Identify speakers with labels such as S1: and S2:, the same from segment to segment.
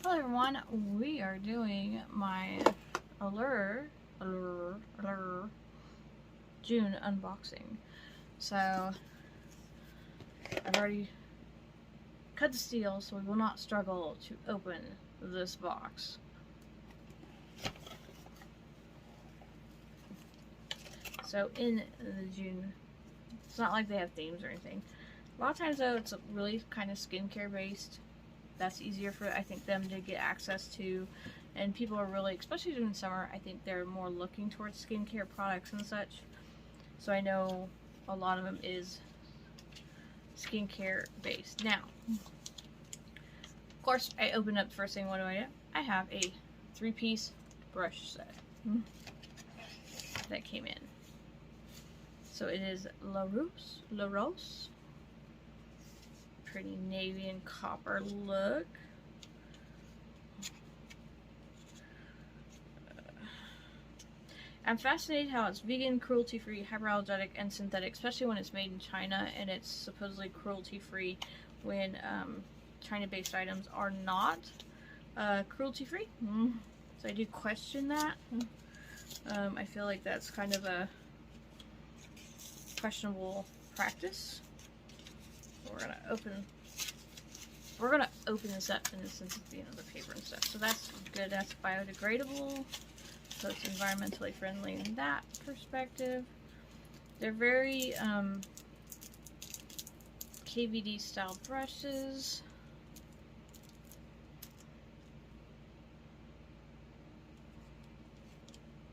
S1: Hello everyone, we are doing my Allure June unboxing. So I've already cut the seal so we will not struggle to open this box. So in the June, it's not like they have themes or anything. A lot of times though it's really kind of skincare based. That's easier for, I think, them to get access to, and people are really, especially during summer, I think they're more looking towards skincare products and such. So I know a lot of them is skincare based. Now, of course, I open up the first thing. What do? I have a 3-piece brush set that came in. So it is La Rose. Pretty navy and copper look. I'm fascinated how it's vegan, cruelty-free, hyperallergenic, and synthetic, especially when it's made in China and it's supposedly cruelty-free when China-based items are not cruelty-free. So I do question that. I feel like that's kind of a questionable practice. We're gonna open this up in the sense of the paper and stuff. So that's good. That's biodegradable. So it's environmentally friendly in that perspective. They're very KVD style brushes.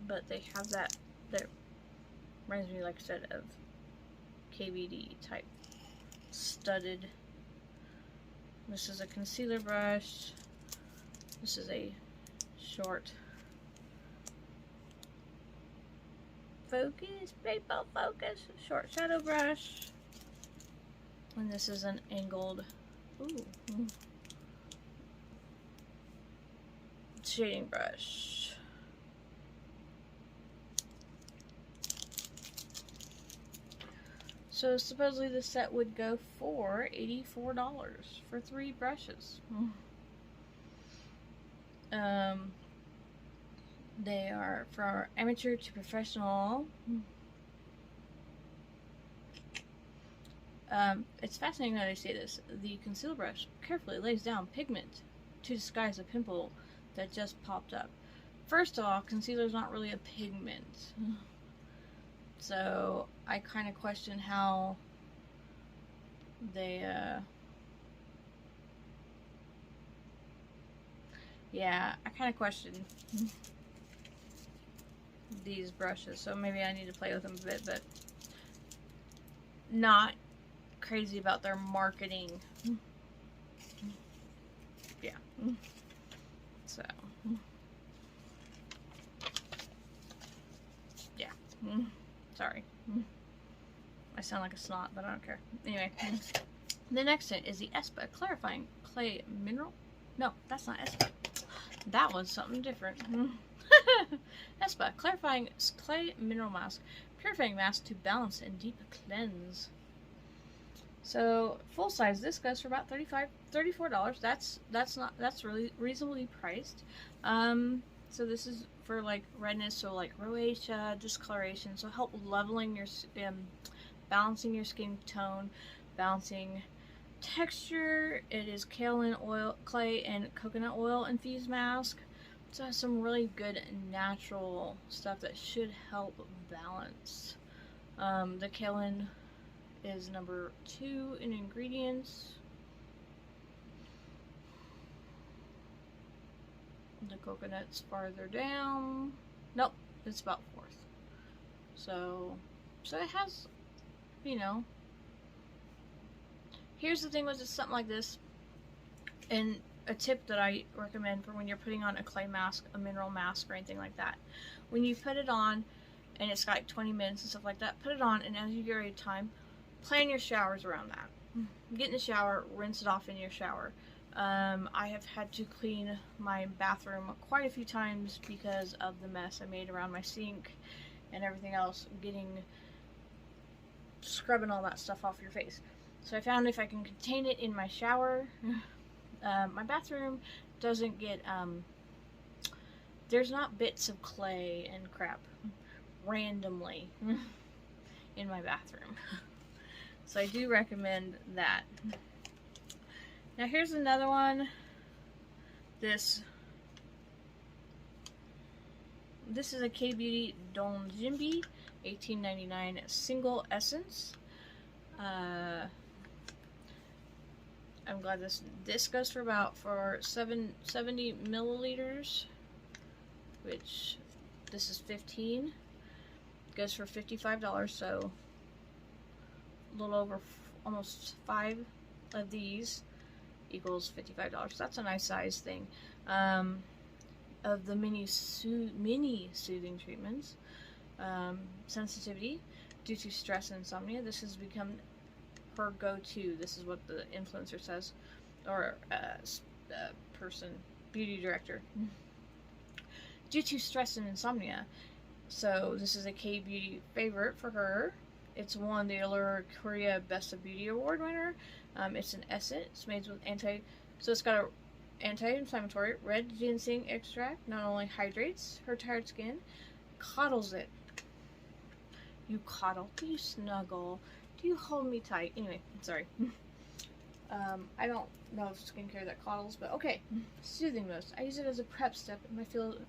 S1: But they have that reminds me, like I said, of KVD type studded. This is a concealer brush. This is a short focus, paper focus, short shadow brush. And this is an angled shading brush. So supposedly the set would go for $84 for 3 brushes. They are for amateur to professional. It's fascinating that I say this. The concealer brush carefully lays down pigment to disguise a pimple that just popped up. First of all, concealer is not really a pigment. So I kind of question how they, yeah, I kind of question these brushes. So maybe I need to play with them a bit, but not crazy about their marketing. Yeah. So, yeah. Sorry. I sound like a snot, but I don't care. Anyway, the next thing is the Espa Clarifying Clay Mineral. No, that's not Espa. That was something different. Espa Clarifying Clay Mineral Mask. Purifying mask to balance and deep cleanse. So full size, this goes for about $34. That's really reasonably priced. So this is for like redness, so like rosacea, discoloration, so help leveling your, balancing your skin tone, balancing texture. It is kaolin oil, clay, and coconut oil infused mask. So it has some really good natural stuff that should help balance. The kaolin is number 2 in ingredients. The coconut's farther down. Nope, it's about 4th. So it has, here's the thing with something like this, and a tip that I recommend for when you're putting on a clay mask, a mineral mask, or anything like that. When you put it on, and it's got like 20 minutes and stuff like that, put it on, and as you get ready to time, plan your showers around that. Get in the shower, rinse it off in your shower. I have had to clean my bathroom quite a few times because of the mess I made around my sink and everything else, scrubbing all that stuff off your face. So I found if I can contain it in my shower, My bathroom doesn't get, there's not bits of clay and crap randomly in my bathroom. So I do recommend that. Now here's another one. This is a K-Beauty Donjimbi 1899 single essence. I'm glad this goes for about 70 milliliters, which this is 15. Goes for $55, so a little over almost 5 of these equals $55. That's a nice size thing. Of the mini soothing treatments, sensitivity due to stress and insomnia. This has become her go-to. This is what the influencer says, or person, beauty director. Due to stress and insomnia. So this is a K-Beauty favorite for her. It's won the Allure Korea Best of Beauty Award winner. It's an essence. It's made with so it's got a anti-inflammatory red ginseng extract. Not only hydrates her tired skin, coddles it. You coddle? Do you snuggle? Do you hold me tight? Anyway, sorry. I don't know skincare that coddles, but okay. Soothing mist. I use it as a prep step, and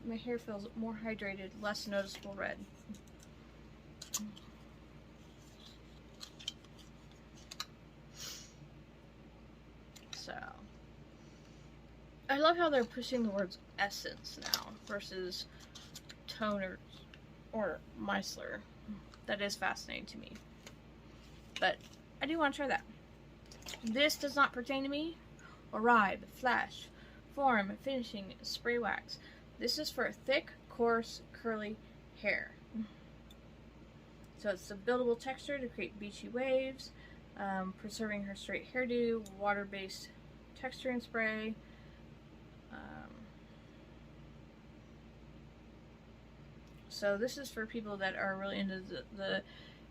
S1: my hair feels more hydrated, less noticeable red. So, I love how they're pushing the words essence now versus toner or micellar. That is fascinating to me. But I do want to try that. This does not pertain to me. Arrive, flash, form, finishing, spray wax. This is for thick, coarse, curly hair. So it's a buildable texture to create beachy waves, preserving her straight hairdo, water-based texturing spray. So this is for people that are really into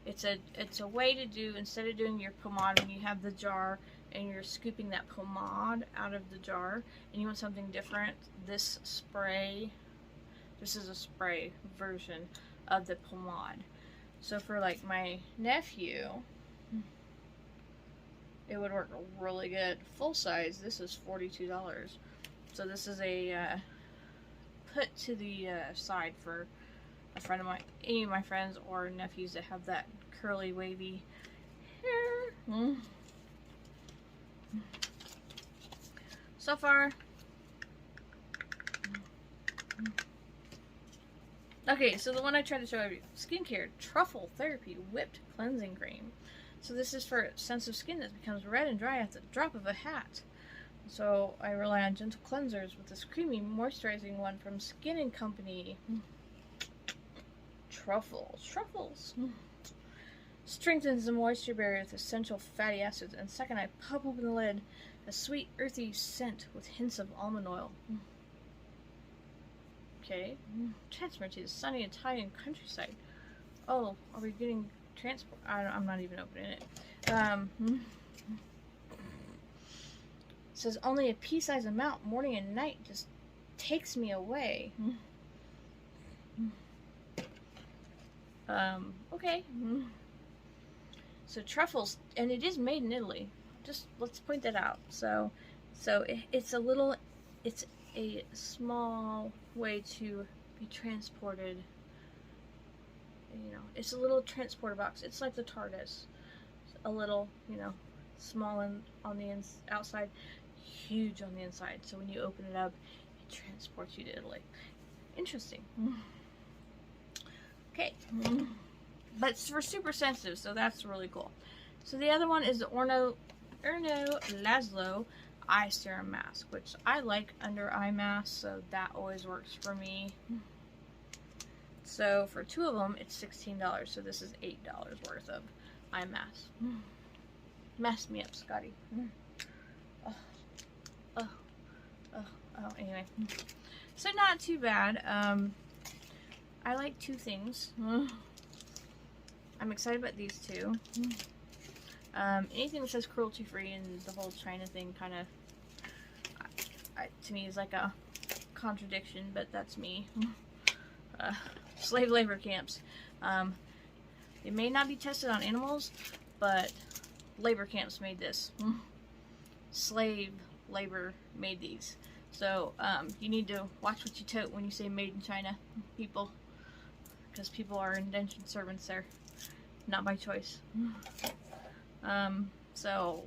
S1: it's a way to do, instead of doing your pomade when you have the jar and you're scooping that pomade out of the jar and you want something different, this is a spray version of the pomade. So for like my nephew, it would work really good. Full size, this is $42. So this is a put to the side for a friend of mine, any of my friends or nephews that have that curly, wavy hair. So far, okay, so the one I tried to show you, skincare, truffle therapy whipped cleansing cream. So this is for sensitive skin that becomes red and dry at the drop of a hat. So I rely on gentle cleansers with this creamy, moisturizing one from Skin & Company. Truffles. Strengthens the moisture barrier with essential fatty acids. And second, I pop open the lid, a sweet, earthy scent with hints of almond oil. Okay. Transfer to the sunny Italian countryside. Oh, are we getting transport? I'm not even opening it. Says only a pea-sized amount, morning and night, just takes me away. Okay. So truffles, and it is made in Italy. Just let's point that out. So it's a small way to be transported. You know, it's a little transporter box. It's like the TARDIS. A little, small on the outside, huge on the inside. So when you open it up, it transports you to Italy. Interesting. Okay. But it's for super sensitive, so that's really cool. So the other one is the Erno Laszlo eye serum mask, which I like under eye masks, so that always works for me. So for 2 of them, it's $16. So this is $8 worth of eye mask. Messed me up, Scotty. Anyway. So not too bad. I like 2 things. I'm excited about these 2. Anything that says cruelty-free and the whole China thing kind of, to me is like a contradiction, but that's me. Slave labor camps. They may not be tested on animals, but labor camps made this. Slave labor made these. So you need to watch what you tote when you say made in China, people, because people are indentured servants there, not by choice. So,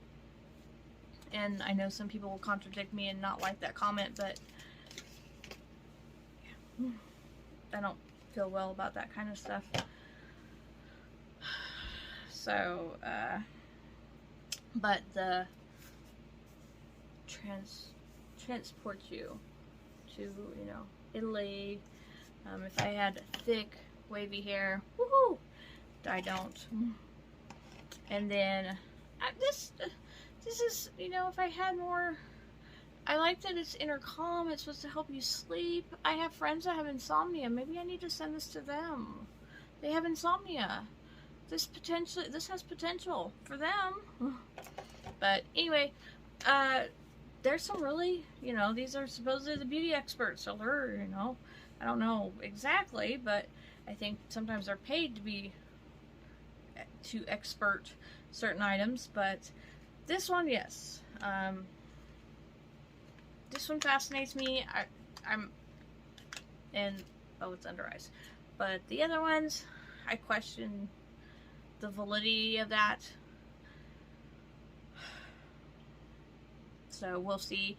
S1: and I know some people will contradict me and not like that comment, but yeah, I don't feel well about that kind of stuff. So, but the transport you to, you know, Italy. If I had thick, wavy hair, woohoo! I don't. And then this is, you know, if I had more. I like that it's intercom. It's supposed to help you sleep. I have friends that have insomnia. Maybe I need to send this to them. They have insomnia. This has potential for them. But anyway, there's some really, you know, these are supposedly the beauty experts. Allure, you know, I don't know exactly, but I think sometimes they're paid to expert certain items. But this one, yes. This one fascinates me. It's under eyes. But the other ones, I question the validity of that. So we'll see.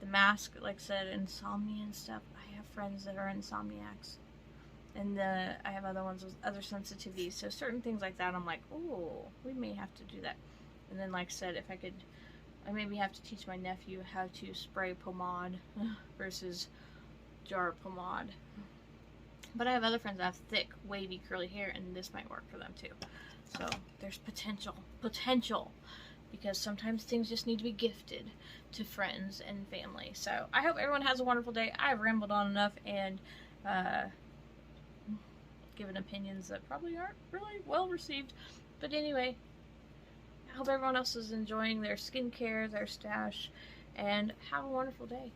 S1: The mask, like I said, insomnia and stuff. I have friends that are insomniacs. And I have other ones with other sensitivities. So certain things like that, I'm like, oh, we may have to do that. And then, like I said, if I could, I maybe have to teach my nephew how to spray pomade versus jar pomade. But I have other friends that have thick, wavy, curly hair, and this might work for them too. So there's potential, because sometimes things just need to be gifted to friends and family. So I hope everyone has a wonderful day. I've rambled on enough and given opinions that probably aren't really well received. But anyway, I hope everyone else is enjoying their skincare, their stash, and have a wonderful day.